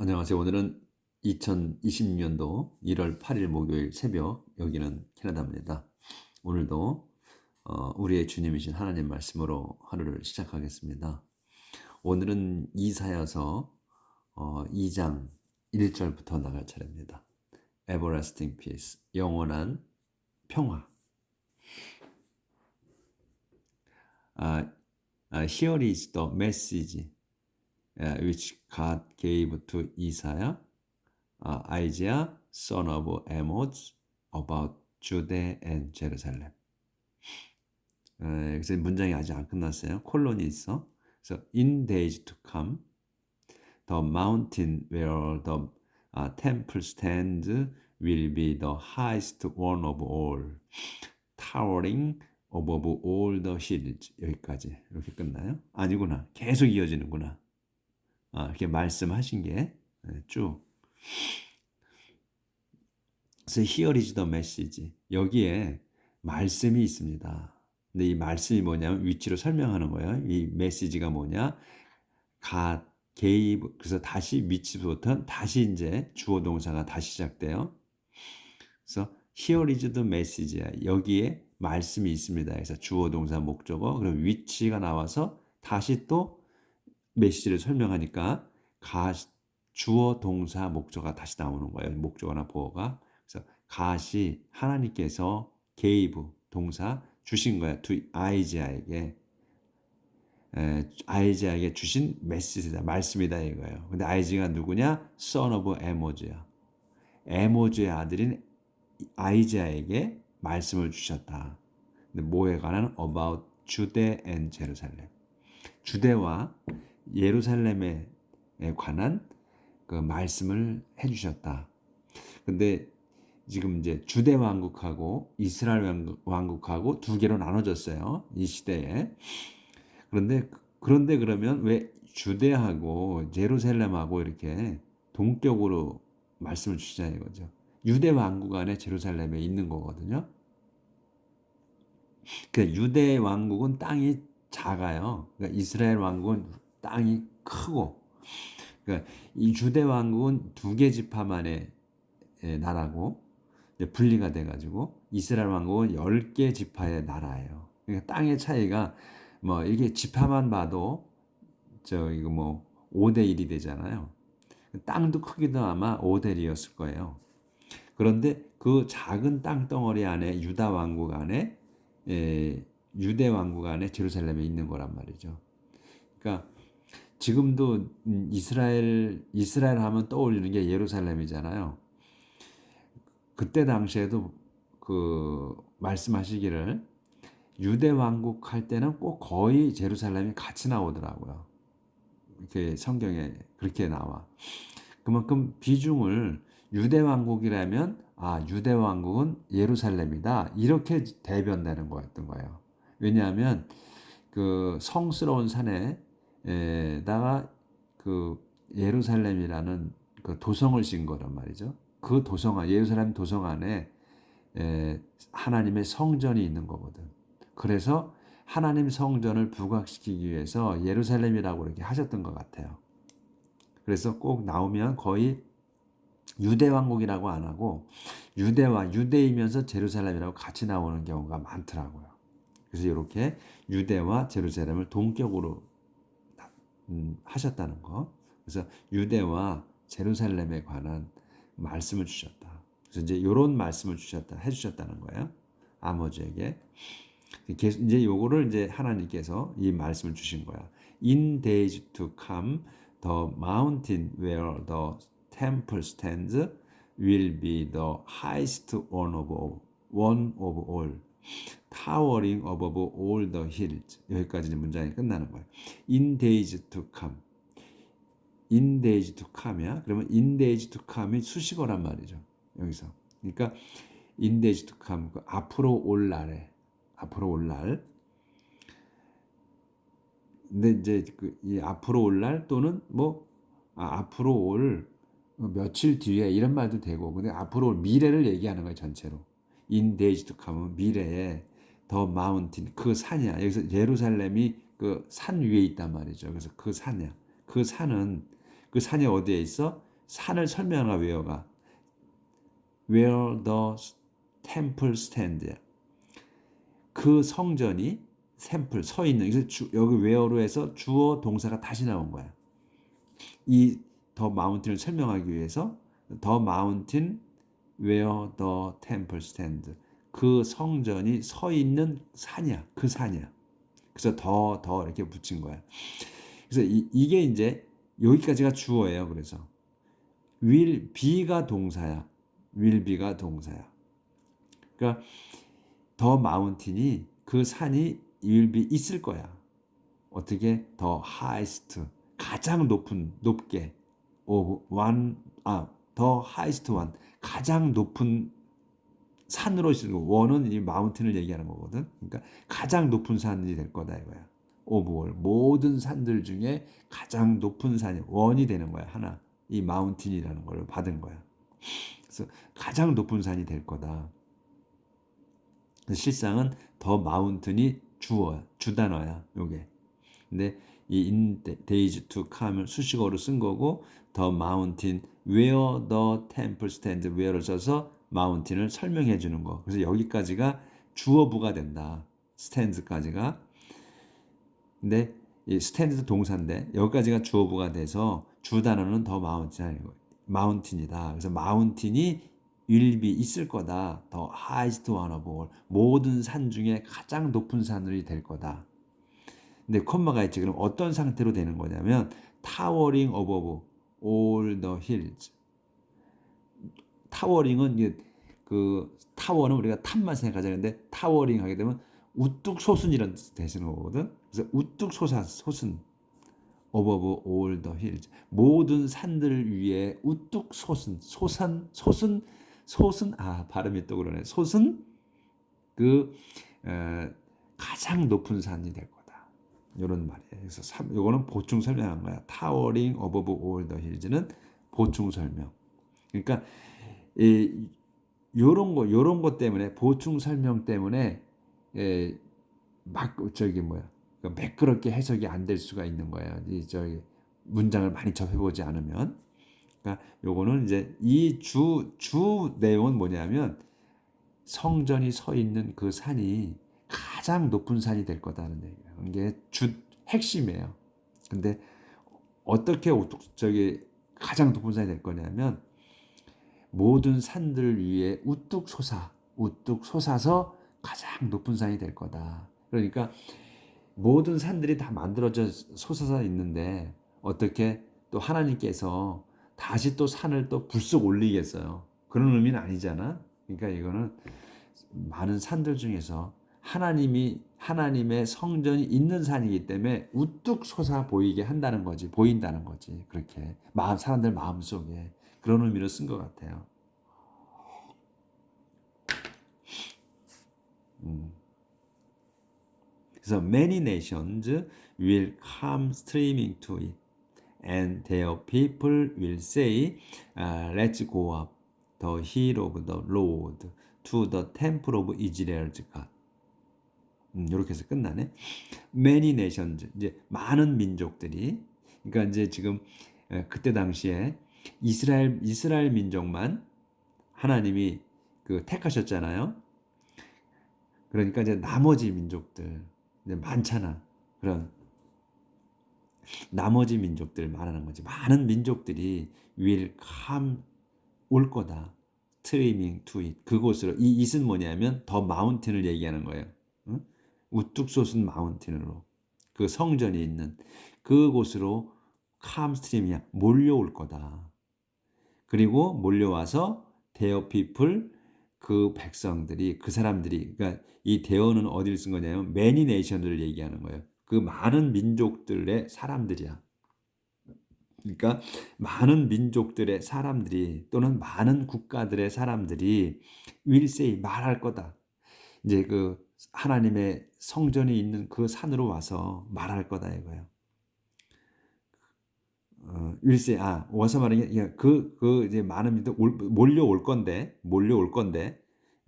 안녕하세요. 오늘은 2026년도 1월 8일 목요일 새벽, 여기는 캐나다입니다. 오늘도 우리의 주님이신 하나님 말씀으로 하루를 시작하겠습니다. 오늘은 이사야서 2장 1절부터 나갈 차례입니다. Everlasting peace, 영원한 평화. Here is the message which God gave to Isaiah, Isaiah, son of Amoz, about Judah and Jerusalem. 그래서 문장이 아직 안 끝났어요. 콜론이 있어. 그래서 in days to come, the mountain where the temple stands will be the highest one of all, towering above all the hills. 여기까지 이렇게 끝나요? 아니구나. 계속 이어지는구나. 이렇게 말씀하신 게 쭉. 그래서 here is the message. 여기에 말씀이 있습니다. 근데 이 말씀이 뭐냐면 위치로 설명하는 거예요. 이 메시지가 뭐냐? God gave. 그래서 다시 위치부터 다시 이제 주어 동사가 다시 시작돼요. 그래서 here is the message야. 여기에 말씀이 있습니다. 그래서 주어 동사 목적어 그럼 위치가 나와서 다시 또 메시지를 설명하니까 주어 동사 목적어가 다시 나오는 거예요. 목적어나 보어가. 그래서 가시 하나님께서 gave 동사 주신 거야. to 아이자에게 아이자에게 주신 메시지다. 말씀이다 이거예요. 근데 아이자가 누구냐? son of 에모즈야. 에모즈의 아들인 아이자에게 말씀을 주셨다. 근데 뭐에 관한? about Judah and Jerusalem. 주대와 예루살렘에 관한 그 말씀을 해주셨다. 근데 지금 이제 주대 왕국하고 이스라엘 왕국하고 두 개로 나눠졌어요. 이 시대에. 그런데 그러면 왜 주대하고 예루살렘하고 이렇게 동격으로 말씀을 주시냐 이거죠. 유대 왕국 안에 예루살렘에 있는 거거든요. 그 유대 왕국은 땅이 작아요. 그러니까 이스라엘 왕국은 땅이 크고, 그러니까 이 주대 왕국은 두 개 지파만의 나라고 분리가 돼가지고 이스라엘 왕국은 10개 지파의 나라예요. 그러니까 땅의 차이가 뭐 이게 지파만 봐도 이거 뭐 5대 1이 되잖아요. 땅도 크기도 아마 5대 1이었을 거예요. 그런데 그 작은 땅덩어리 안에 유다 왕국 안에 유대 왕국 안에 제루살렘에 있는 거란 말이죠. 그러니까 지금도 이스라엘 하면 떠올리는 게 예루살렘이잖아요. 그때 당시에도 그 말씀하시기를 유대 왕국 할 때는 꼭 거의 제루살렘이 같이 나오더라고요. 이렇게 성경에 그렇게 나와. 그만큼 비중을 유대 왕국이라면 유대 왕국은 예루살렘이다 이렇게 대변되는 거였던 거예요. 왜냐하면 그 성스러운 산에다가 그 예루살렘이라는 그 도성을 진 거란 말이죠. 그 예루살렘 도성 안에 하나님의 성전이 있는 거거든. 그래서 하나님 성전을 부각시키기 위해서 예루살렘이라고 이렇게 하셨던 것 같아요. 그래서 꼭 나오면 거의 유대 왕국이라고 안 하고 유대이면서 제루살렘이라고 같이 나오는 경우가 많더라고요. 그래서 이렇게 유대와 제루살렘을 동격으로 하셨다는 거. 그래서 유대와 제루살렘에 관한 말씀을 주셨다. 그래서 이제 이런 말씀을 해주셨다는 거예요. 아모즈에게. 이제 요거를 이제 하나님께서 이 말씀을 주신 거야. In days to come, the mountain where the temple stands will be the highest one of all, towering above all the hills. 여기까지 문장이 끝나는 거예요. In days to come. In days to come이야. 그러면 in days to come이 수식어란 말이죠. 여기서. 그러니까 in days to come, 앞으로 올 날에. 앞으로 올 날. 근데 이제 이 앞으로 올 날 또는 앞으로 올 며칠 뒤에 이런 말도 되고, 근데 앞으로 올 미래를 얘기하는 거예요, 전체로. In days to come은 미래에 the mountain, 그 산이야. 여기서 예루살렘이 그 산 위에 있단 말이죠. 그래서 그 산이야. 그 산이 어디에 있어? 산을 설명하는 where가 where the temple stand. 그 성전이 샘플 서 있는. 그래서 여기 where로 해서 주어 동사가 다시 나온 거야. 이 더 마운틴을 설명하기 위해서 the mountain where the temple stand. 그 성전이 서 있는 산이야. 그 산이야. 그래서 더 이렇게 붙인 거야. 그래서 이게 이제 여기까지가 주어예요. 그래서 will be가 동사야. will be가 동사야. 그러니까 더 마운틴이 그 산이 will be 있을 거야. 어떻게? 더 highest 가장 높게 of one 더 highest one 가장 높은 산으로 있는 거. 원은 이 마운틴을 얘기하는 거거든. 그러니까 가장 높은 산이 될 거다 이거야. of all 모든 산들 중에 가장 높은 산이 원이 되는 거야. 하나 이 마운틴이라는 걸 받은 거야. 그래서 가장 높은 산이 될 거다. 실상은 더 마운틴이 주 단어야. 요게. 근데 이 in days to come을 수식어로 쓴 거고 the mountain where the temple stands where를 써서 마운틴을 설명해 주는 거. 그래서 여기까지가 주어부가 된다. stands까지가. 근데 이 stand도 동사인데 여기까지가 주어부가 돼서 주 단어는 더 마운틴이다. 그래서 마운틴이 will be 있을 거다. 더 highest one of all 모든 산 중에 가장 높은 산이 될 거다. 근데 콤마가 있지. 그럼 어떤 상태로 되는 거냐면 towering above all the hills. 타워링은 그 타워는 우리가 탑만 생각하자는데 타워링 하게 되면 우뚝 솟은 이런 뜻이 되시는 거거든. 그래서 우뚝 솟은 above all the hills 모든 산들 위에 우뚝 솟은 발음이 또 그러네. 솟은 그 가장 높은 산이 될 거다. 이런 말이에요. 그래서 이거는 보충 설명한 거야. Towering above all the hills는 보충 설명. 그러니까 요런 것 때문에 보충 설명 때문에 막 매끄럽게 해석이 안 될 수가 있는 거예요. 문장을 많이 접해보지 않으면. 그러니까 요거는 이제 이 주 내용은 뭐냐면 성전이 서 있는 그 산이 가장 높은 산이 될 거다는 얘기예요. 이게 핵심이에요. 근데 어떻게 가장 높은 산이 될 거냐면 모든 산들 위에 우뚝 솟아서 가장 높은 산이 될 거다. 그러니까 모든 산들이 다 만들어져 솟아서 있는데 어떻게 또 하나님께서 다시 또 산을 또 불쑥 올리겠어요. 그런 의미는 아니잖아. 그러니까 이거는 많은 산들 중에서 하나님의 성전이 있는 산이기 때문에 우뚝 솟아 보인다는 거지. 그렇게 사람들 마음 속에 그런 의미로 쓴 것 같아요. 그래서 many nations will come streaming to it, and their people will say, let's go up the hill of the Lord to the temple of Israel's God. 이렇게 해서 끝나네. Many nations 이제 많은 민족들이. 그러니까 이제 지금 그때 당시에 이스라엘 민족만 하나님이 택하셨잖아요. 그러니까 이제 나머지 민족들 이제 많잖아. 그런 나머지 민족들 말하는 거지. 많은 민족들이 will come 올 거다. streaming to it. 그곳으로. 이 it은 뭐냐면 더 마운틴을 얘기하는 거예요. 응? 우뚝 솟은 마운틴으로 그 성전이 있는 그곳으로 come stream이야. 몰려올 거다. 그리고 몰려와서 their people 그 백성들이 그 사람들이 그러니까 이 대어는 어디를 쓴 거냐면 many nations를 얘기하는 거예요. 그 많은 민족들의 사람들이야. 그러니까 많은 민족들의 사람들이 또는 많은 국가들의 사람들이 will say 말할 거다. 이제 그 하나님의 성전이 있는 그 산으로 와서 말할 거다 이거예요. will say 와서 말하는 게 이제 많은 민족 몰려올 건데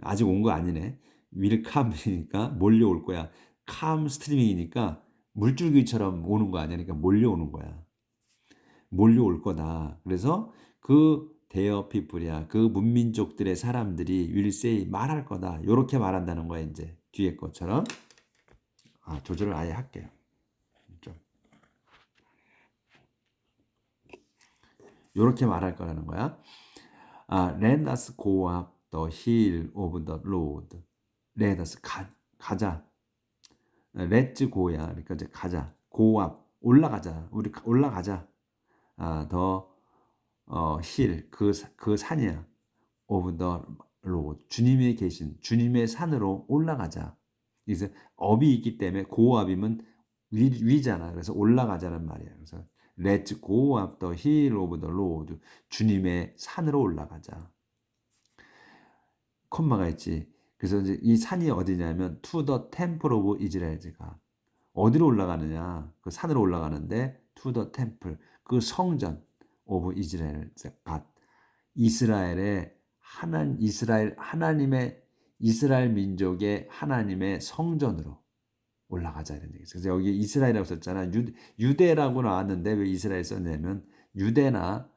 아직 온 거 아니네. will come이니까 몰려올 거야. come streaming이니까 물줄기처럼 오는 거 아니야. 그러니까 몰려오는 거야. 몰려올 거다. 그래서 그 대어 피플이야. 그 문민족들의 사람들이 will say 말할 거다. 요렇게 말한다는 거야, 이제. 뒤에 것처럼. 조절을 아예 할게요. 좀. 요렇게 말할 거라는 거야. Let us go up the hill of the Lord. Let us 가자. Let's go야. 그러니까 이제 가자. Go up. 올라가자. 우리 올라가자. 더 hill 그 산이야. of the Lord. 주님이 계신 주님의 산으로 올라가자. 그래서 up이 있기 때문에 go up이면 위잖아. 그래서 올라가자는 말이야. 그래서 Let's go up the hill of the Lord. 주님의 산으로 올라가자. 콤마가 있지. 그래서 이제 이 산이 어디냐면 to the temple of Israel가 어디로 올라가느냐? 그 산으로 올라가는데 to the temple 그 성전 of Israel가 이스라엘의 이스라엘 민족의 하나님의 성전으로 올라가자 이런 얘기죠. 그래서 여기 이스라엘이라고 썼잖아. 유대라고 나왔는데 왜 이스라엘 썼냐면 유대나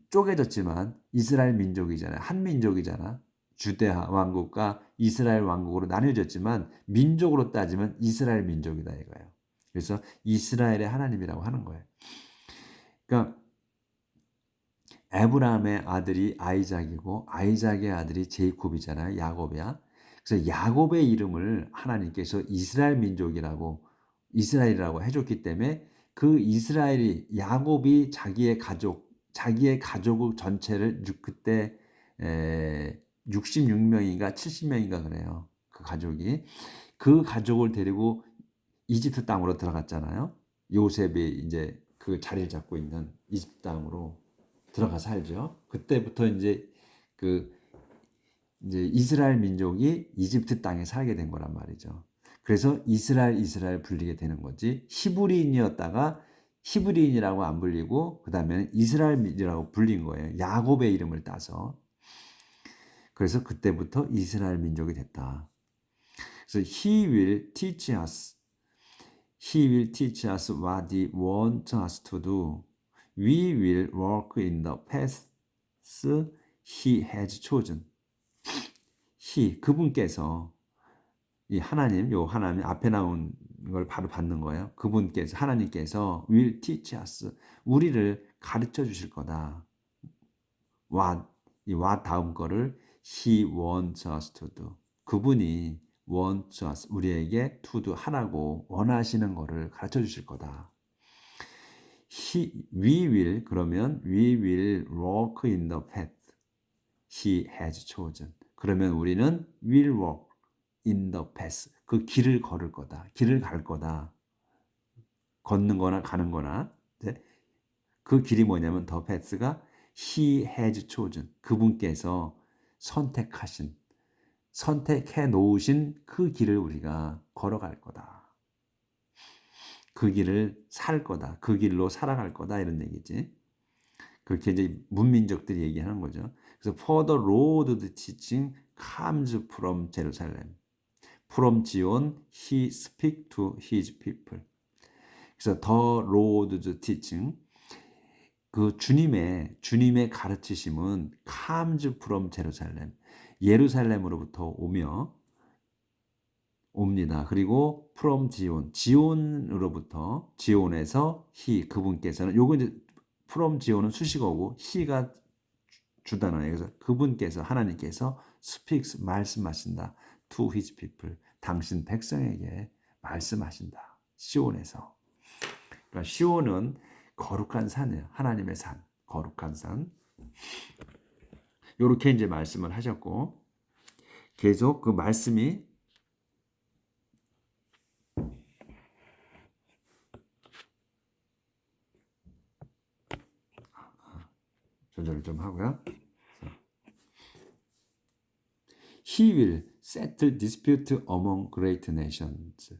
쪼개졌지만 이스라엘 민족이잖아요. 한 민족이잖아. 주대 왕국과 이스라엘 왕국으로 나뉘어졌지만 민족으로 따지면 이스라엘 민족이다 이거예요. 그래서 이스라엘의 하나님이라고 하는 거예요. 그러니까 에브라함의 아들이 아이작이고 아이작의 아들이 제이콥이잖아요. 야곱이야. 그래서 야곱의 이름을 하나님께서 이스라엘이라고 해줬기 때문에 그 이스라엘이 야곱이 자기의 가족 전체를 그때 66명인가 70명인가 그래요. 그 가족을 데리고 이집트 땅으로 들어갔잖아요. 요셉이 이제 그 자리를 잡고 있는 이집트 땅으로 들어가 살죠. 그때부터 이제 이스라엘 민족이 이집트 땅에 살게 된 거란 말이죠. 그래서 이스라엘 불리게 되는 거지. 히브리인이었다가 히브리인이라고 안 불리고 그다음에는 이스라엘이라고 불린 거예요. 야곱의 이름을 따서. 그래서 그때부터 이스라엘 민족이 됐다. 그래서 He will teach us. He will teach us what He wants us to do. We will walk in the paths He has chosen. 그분께서 이 하나님 앞에 나온 걸 바로 받는 거예요. 하나님께서 will teach us 우리를 가르쳐 주실 거다. 이 what 다음 거를 He wants us to do. 그분이 wants us 우리에게 to do 하라고 원하시는 거를 가르쳐 주실 거다. we will walk in the path He has chosen. 그러면 우리는 will walk in the path. 그 길을 걸을 거다. 길을 갈 거다. 걷는 거나 가는 거나. 그 길이 뭐냐면 the path가 He has chosen. 그분께서 선택해 놓으신 그 길을 우리가 걸어갈 거다. 그 길을 살 거다. 그 길로 살아갈 거다. 이런 얘기지. 그렇게 이제 문민족들이 얘기하는 거죠. 그래서 for the road teaching comes from Jerusalem. From Zion he speak to his people. 그래서 the road teaching 그 주님의 가르치심은 comes from Jerusalem. 예루살렘으로부터 옵니다. 그리고 from 지온에서 그분께서는 요거 이제 from 지온은 수식어고 he가 주단어예요. 그래서 그분께서 하나님께서 speaks 말씀하신다. to his people 당신 백성에게 말씀하신다. 시온에서. 그러니까 시온은 거룩한 산이에요. 하나님의 산, 거룩한 산. 요렇게 이제 말씀을 하셨고 계속 그 말씀이 조절을 좀 하고요. He will settle dispute among great nations.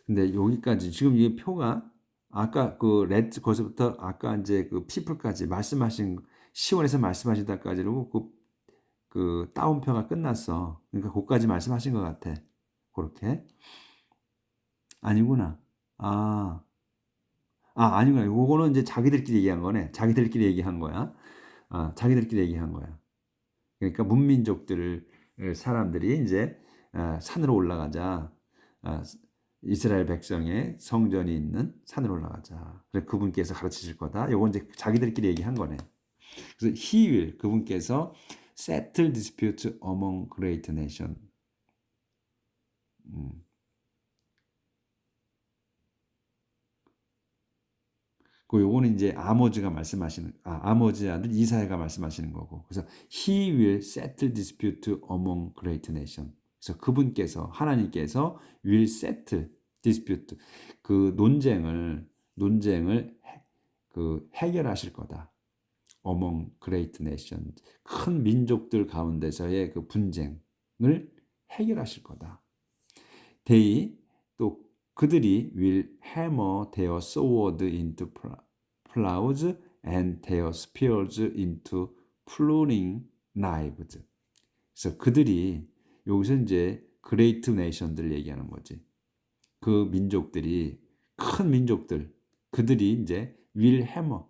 근데 여기까지 지금 이 표가 아까 거기서부터 아까 이제 그 people까지 말씀하신 시온에서 말씀하신 데까지로 그 따옴표가 끝났어. 그러니까 거기까지 말씀하신 것 같아. 그렇게 아니구나. 아, 아니구나. 요거는 이제 자기들끼리 얘기한 거네. 자기들끼리 얘기한 거야. 자기들끼리 얘기한 거야. 그러니까 문민족들 사람들이 이제 산으로 올라가자. 아, 이스라엘 백성의 성전이 있는 산으로 올라가자. 그래 그분께서 가르치실 거다. 요건 이제 자기들끼리 얘기한 거네. 그래서 he will 그분께서 settle dispute among great nation. 음. 그 요거는 이제 아모즈가 말씀하시는 아모즈 아들 이사야가 말씀하시는 거고. 그래서 he will settle dispute among great nation. 그래서 그분께서 하나님께서 will settle dispute 그 논쟁을 그 해결하실 거다. among great nation 큰 민족들 가운데서의 그 분쟁을 해결하실 거다. They 또 그들이 will hammer their sword into plows and their spears into pruning knives. 그래서 그들이 여기서 이제 great nation들 얘기하는 거지. 그 민족들이 큰 민족들 그들이 이제 will hammer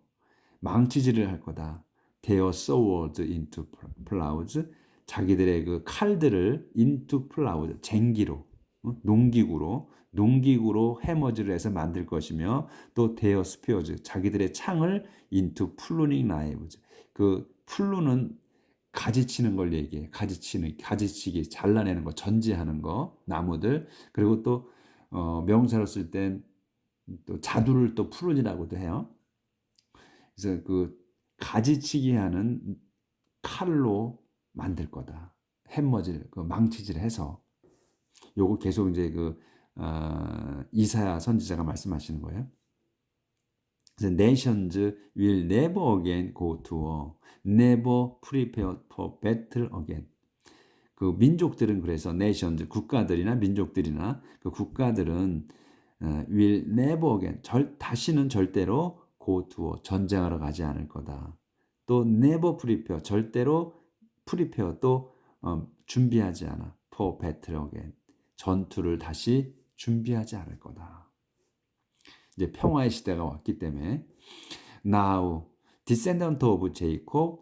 망치질을 할 거다. Their sword into plows 자기들의 그 칼들을 into plows 쟁기로 농기구로 해머즈를 해서 만들 것이며 또 their spears 자기들의 창을 into pruning knives 그 풀루는 가지치는 걸 얘기해. 가지치기 잘라내는 거 전지하는 거 나무들 그리고 또 명사로 쓸 땐 또 자두를 또 푸른이라고도 해요. 그래서 그 가지치기 하는 칼로 만들 거다. 햄머질, 그 망치질 해서 요거 계속 이제 그 이사야 선지자가 말씀하시는 거예요. 그래서 nations will never again go to war, never prepare for battle again. 그 민족들은 그래서 nations 국가들이나 민족들이나 그 국가들은 will never again 다시는 절대로 go to war 전쟁하러 가지 않을 거다. 또 never prepare 절대로 prepare 또 준비하지 않아 for battle again 전투를 다시 준비하지 않을 거다. 이제 평화의 시대가 왔기 때문에 now descendant of Jacob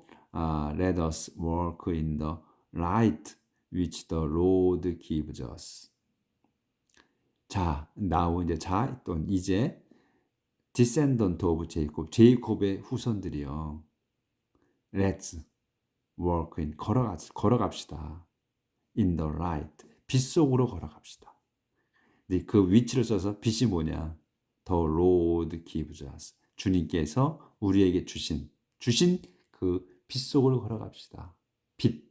let us walk in the light which the Lord gives us. 자, now 이제 또 이제 descendant of Jacob 제이콥의 후손들이요. Let's walk in 걸어갑시다. In the light 빛 속으로 걸어갑시다. 근데 그 위치를 써서 빛이 뭐냐? The Lord gives us. 주님께서 우리에게 주신 그 빛 속으로 걸어갑시다. 빛.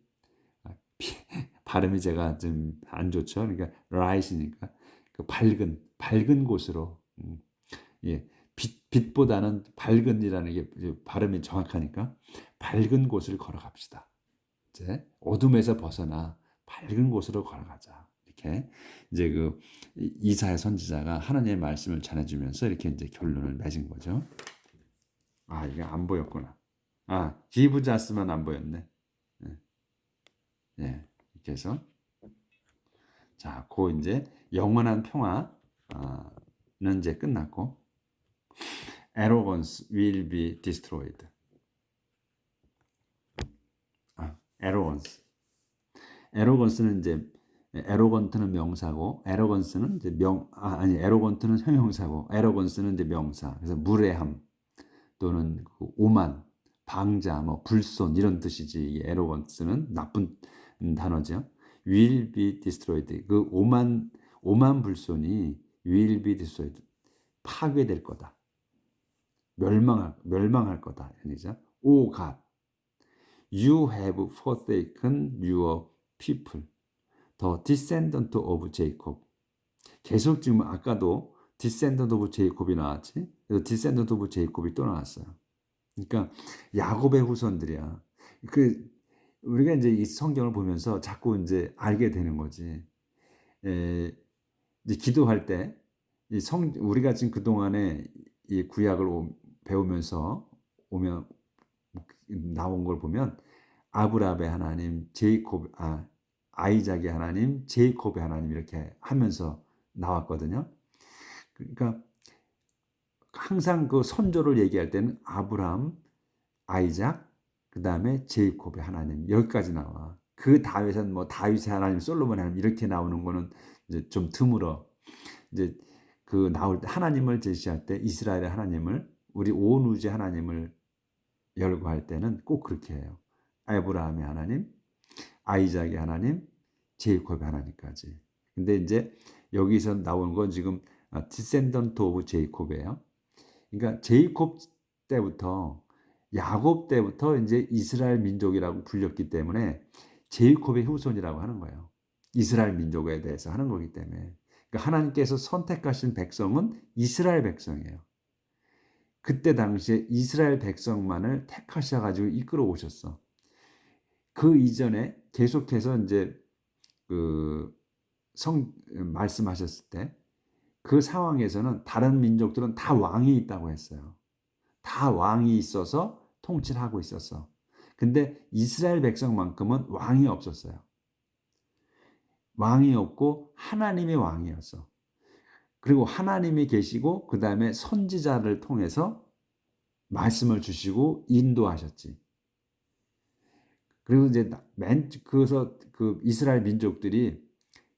발음이 제가 좀 안 좋죠. 그러니까 light이니까 그 밝은 곳으로. 예. 빛보다는 밝은이라는 게 발음이 정확하니까 밝은 곳을 걸어갑시다. 이제 어둠에서 벗어나 밝은 곳으로 걸어가자. 이렇게 이제 그 이사야 선지자가 하나님의 말씀을 전해주면서 이렇게 이제 결론을 맺은 거죠. 이게 안 보였구나. 기브자스만 안 보였네. 예, 이렇게 해서 자, 그 이제 영원한 평화는 이제 끝났고, arrogance will be destroyed. arrogance. arrogance는 이제 arrogant는 명사고, arrogance는 이제 arrogant는 형용사고, arrogance는 이제 명사. 그래서 무례함 또는 그 오만, 방자, 뭐 불손 이런 뜻이지. 이 arrogance는 나쁜 단어죠. will be destroyed. 그 오만 불손이 will be destroyed. 파괴될 거다. 멸망할 거다. 아니죠? O God, you have forsaken your people, the descendant of Jacob. 계속 지금 아까도 descendant of Jacob이 나왔지. 그래서 descendant of Jacob이 또 나왔어요. 그러니까 야곱의 후손들이야. 우리가 이제 이 성경을 보면서 자꾸 이제 알게 되는 거지. 이제 기도할 때 우리가 지금 그 동안에 이 구약을 배우면서 나온 걸 보면 아브라함의 하나님, 아이작의 하나님, 제이콥의 하나님 이렇게 하면서 나왔거든요. 그러니까 항상 그 선조를 얘기할 때는 아브라함, 아이작, 그 다음에 제이콥의 하나님 여기까지 나와. 그 다윗은 뭐 다윗의 하나님, 솔로몬의 하나님 이렇게 나오는 거는 이제 좀 드물어. 이제 그 나올 때 하나님을 제시할 때 이스라엘의 하나님을 우리 온 우주의 하나님을 열거할 때는 꼭 그렇게 해요. 아브라함의 하나님, 아이작의 하나님, 제이콥의 하나님까지. 근데 이제 여기서 나오는 건 지금 디센던트 오브 제이콥이에요. 그러니까 제이콥 때부터 야곱 때부터 이제 이스라엘 민족이라고 불렸기 때문에 제이콥의 후손이라고 하는 거예요. 이스라엘 민족에 대해서 하는 거기 때문에. 그러니까 하나님께서 선택하신 백성은 이스라엘 백성이에요. 그때 당시에 이스라엘 백성만을 택하셔 가지고 이끌어 오셨어. 그 이전에 계속해서 이제 그 말씀하셨을 때 그 상황에서는 다른 민족들은 다 왕이 있다고 했어요. 다 왕이 있어서 통치를 하고 있었어. 근데 이스라엘 백성만큼은 왕이 없었어요. 왕이 없고 하나님의 왕이었어. 그리고 하나님이 계시고 그 다음에 선지자를 통해서 말씀을 주시고 인도하셨지. 그리고 이제 그래서 그 이스라엘 민족들이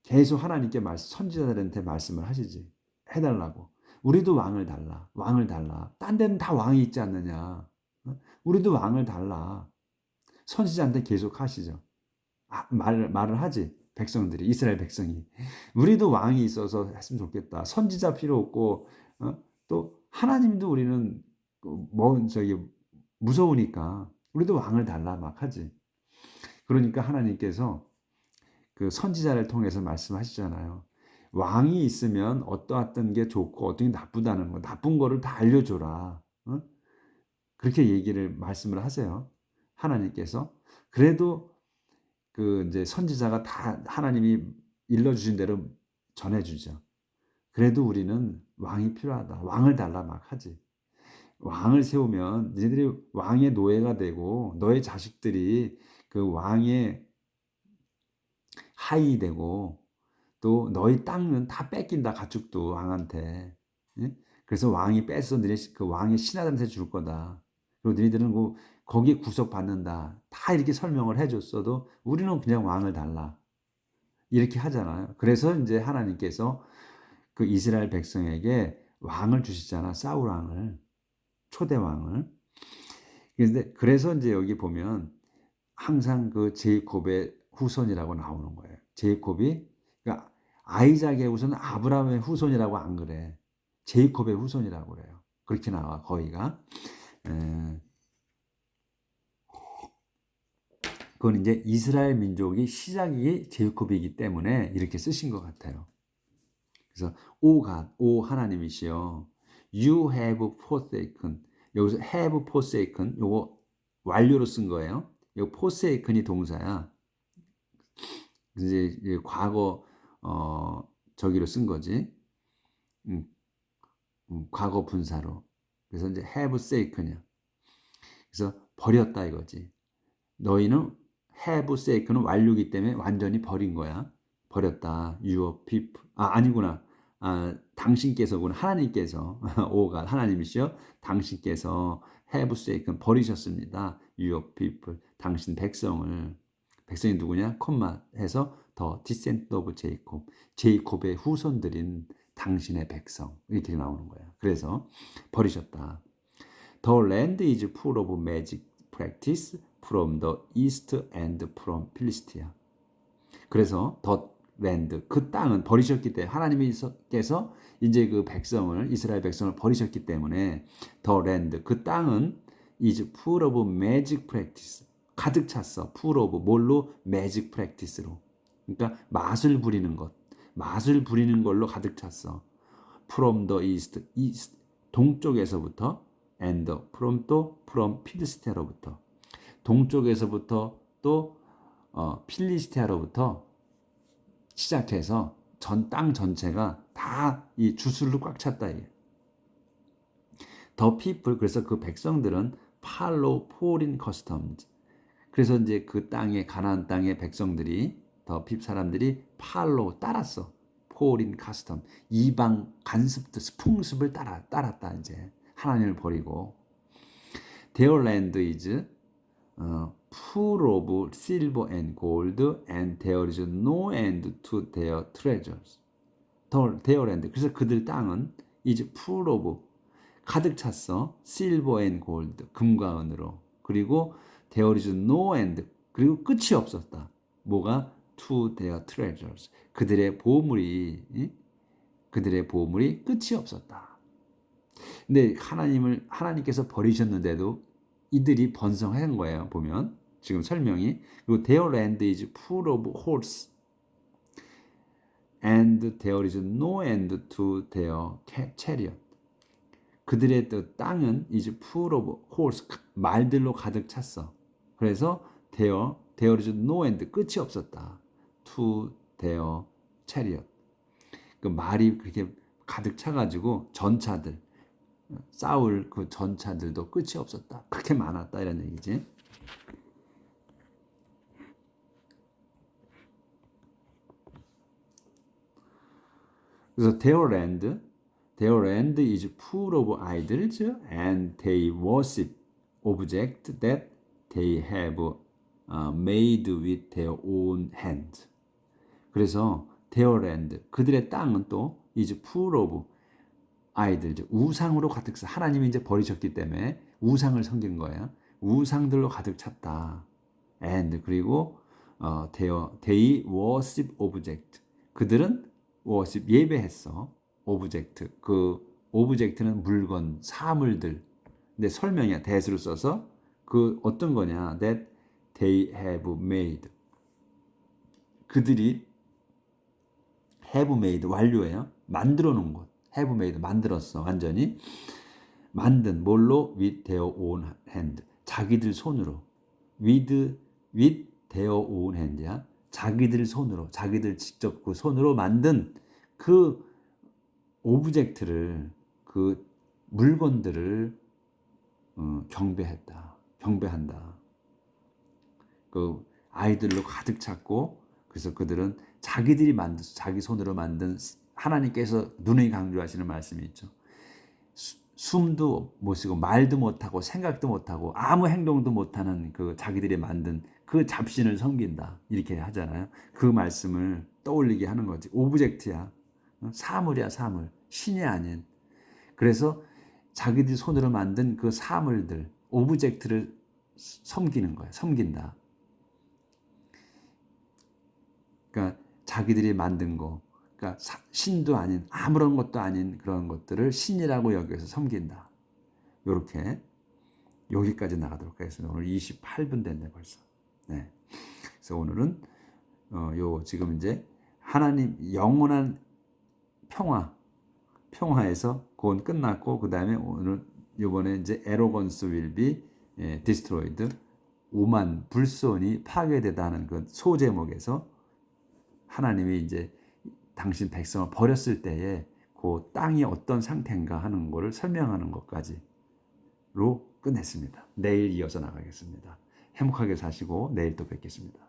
계속 하나님께 선지자들한테 말씀을 하시지. 해달라고. 우리도 왕을 달라. 왕을 달라. 딴 데는 다 왕이 있지 않느냐. 우리도 왕을 달라. 선지자한테 계속 하시죠. 말을 하지. 백성들이, 이스라엘 백성이. 우리도 왕이 있어서 했으면 좋겠다. 선지자 필요 없고, 또 하나님도 우리는 무서우니까 우리도 왕을 달라 막 하지. 그러니까 하나님께서 그 선지자를 통해서 말씀하시잖아요. 왕이 있으면 어떠했던 게 좋고 어떤 게 나쁘다는 거, 나쁜 거를 다 알려줘라. 그렇게 말씀을 하세요. 하나님께서. 그래도 그 이제 선지자가 다 하나님이 일러주신 대로 전해주죠. 그래도 우리는 왕이 필요하다. 왕을 달라 막 하지. 왕을 세우면 너희들이 왕의 노예가 되고 너의 자식들이 그 왕의 하이 되고 또 너희 땅은 다 뺏긴다. 가축도 왕한테. 그래서 왕이 뺏어 그 왕의 신하들한테 줄 거다. 그리고 너희들은 거기 구속받는다. 다 이렇게 설명을 해줬어도 우리는 그냥 왕을 달라. 이렇게 하잖아요. 그래서 이제 하나님께서 그 이스라엘 백성에게 왕을 주시잖아. 사울 왕을. 초대 왕을. 그래서 이제 여기 보면 항상 그 제이콥의 후손이라고 나오는 거예요. 제이콥이, 그러니까 아이작의 후손은 아브라함의 후손이라고 안 그래. 제이콥의 후손이라고 그래요. 그렇게 나와, 거기가. 그건 이제 이스라엘 민족이 시작이 제이콥이기 때문에 이렇게 쓰신 것 같아요. 그래서 오 하나님이시여, you have forsaken. 여기서 have forsaken, 요거 완료로 쓴 거예요. 요 forsaken이 동사야. 이제 과거 저기로 쓴 거지. 과거 분사로. 그래서 이제 have forsaken이야. 그래서 버렸다 이거지. 너희는 have forsaken은 완료기 때문에 완전히 버린 거야. 버렸다. Your people. 아니구나. 당신께서구나. 하나님께서. 오가 하나님이시여. 당신께서 have forsaken 버리셨습니다. Your people. 당신 백성을. 백성이 누구냐? 콤마 해서 더 descendant of Jacob. 제이콥의 후손들인 당신의 백성. 이렇게 나오는 거야. 그래서 버리셨다. The land is full of magic practice from the east and from Philistia. 그래서 the land, 그 땅은 버리셨기 때문에 하나님께서 이제 그 백성을, 이스라엘 백성을 버리셨기 때문에 the land, 그 땅은 is full of magic practice. 가득 찼어. full of 뭘로? magic practice로. 그러니까 맛을 부리는 것. 맛을 부리는 걸로 가득 찼어. from the east, 동쪽에서부터 and from 필리스테아로부터. 동쪽에서부터 또 필리스테아로부터 시작해서 땅 전체가 다 이 주술로 꽉 찼다. The people, 그래서 그 백성들은 follow foreign customs. 그래서 이제 그 땅에, 가나안 땅의 백성들이, 더 핍 사람들이 팔로 따랐어. foreign custom, 이방 간습들, 풍습을 따랐다 이제 하나님을 버리고. Their land is full of silver and gold, and there is no end to their treasures. Their land, 그래서 그들 땅은 is full of, 가득 찼어. silver and gold, 금과 은으로. 그리고 there is no end, 그리고 끝이 없었다. 뭐가? to their treasures, 그들의 보물이 끝이 없었다. 근데 하나님께서 버리셨는데도 이들이 번성한 거예요. 보면 지금 설명이. 그리고 their land is full of horse, and there is no end to their chariot. 그들의 땅은 is full of horse, 말들로 가득 찼어. 그래서 there is no end, 끝이 없었다. to their chariot, 그 말이 그렇게 가득 차가지고 전차들, 싸울 그 전차들도 끝이 없었다. 그렇게 많았다 이런 얘기지. 그래서 their land is full of idols, and they worship objects that they have made with their own hands. 그래서 their land, 그들의 땅은 또 is full of idols, 우상으로 가득 차. 하나님이 이제 버리셨기 때문에 우상을 섬긴 거예요. 우상들로 가득 찼다. And 그리고 they worship object, 그들은 worship, 예배했어. object, 그 object는 물건, 사물들. 근데 설명이야. that을 써서 그 어떤 거냐? that they have made, 그들이 have made, 완료예요. 만들어 놓은 것. have made, 만들었어. 완전히 만든, 뭘로? with their own hand, 자기들 손으로. with their own hand야. 자기들 손으로, 자기들 직접 그 손으로 만든 그 오브젝트를, 그 물건들을 경배한다. 그 아이들로 가득 찼고, 그래서 그들은 자기들이 만든, 자기 손으로 만든, 하나님께서 눈이 강조하시는 말씀이 있죠. 숨도 못 쉬고 말도 못하고 생각도 못하고 아무 행동도 못하는 그 자기들이 만든 그 잡신을 섬긴다, 이렇게 하잖아요. 그 말씀을 떠올리게 하는 거지. 오브젝트야, 사물이야, 사물, 신이 아닌. 그래서 자기들이 손으로 만든 그 사물들, 오브젝트를 섬기는 거야. 섬긴다. 그러니까 자기들이 만든 거, 그러니까 신도 아닌, 아무런 것도 아닌 그런 것들을 신이라고 여기서 섬긴다. 이렇게 여기까지 나가도록 하겠습니다. 오늘 28분 됐네 벌써. 네. 그래서 오늘은 지금 이제 하나님 영원한 평화에서 그건 끝났고, 그 다음에 오늘 이번에 이제 arrogance will be destroyed, 오만, 불손이 파괴되다는 그 소제목에서 하나님이 이제 당신 백성을 버렸을 때에 그 땅이 어떤 상태인가 하는 것을 설명하는 것까지로 끝냈습니다. 내일 이어서 나가겠습니다. 행복하게 사시고 내일 또 뵙겠습니다.